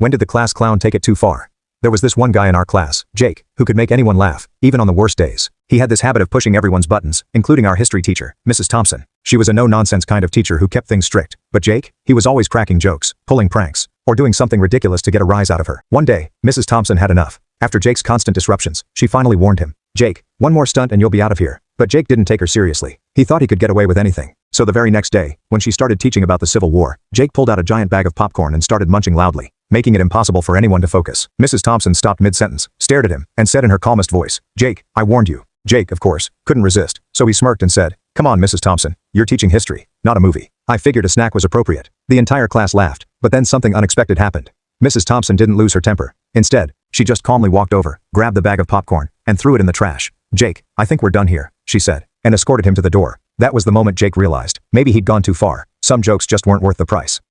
When did the class clown take it too far? There was this one guy in our class, Jake, who could make anyone laugh, even on the worst days. He had this habit of pushing everyone's buttons, including our history teacher, Mrs. Thompson. She was a no-nonsense kind of teacher who kept things strict. But Jake, he was always cracking jokes, pulling pranks, or doing something ridiculous to get a rise out of her. One day, Mrs. Thompson had enough. After Jake's constant disruptions, she finally warned him. Jake, one more stunt and you'll be out of here. But Jake didn't take her seriously. He thought he could get away with anything. So the very next day, when she started teaching about the Civil War, Jake pulled out a giant bag of popcorn and started munching loudly, making it impossible for anyone to focus. Mrs. Thompson stopped mid-sentence, stared at him, and said in her calmest voice, "Jake, I warned you." Jake, of course, couldn't resist, so he smirked and said, "Come on, Mrs. Thompson, you're teaching history, not a movie." I figured a snack was appropriate. The entire class laughed, but then something unexpected happened. Mrs. Thompson didn't lose her temper. Instead, she just calmly walked over, grabbed the bag of popcorn, and threw it in the trash. "Jake, I think we're done here," she said, and escorted him to the door. That was the moment Jake realized, maybe he'd gone too far. Some jokes just weren't worth the price.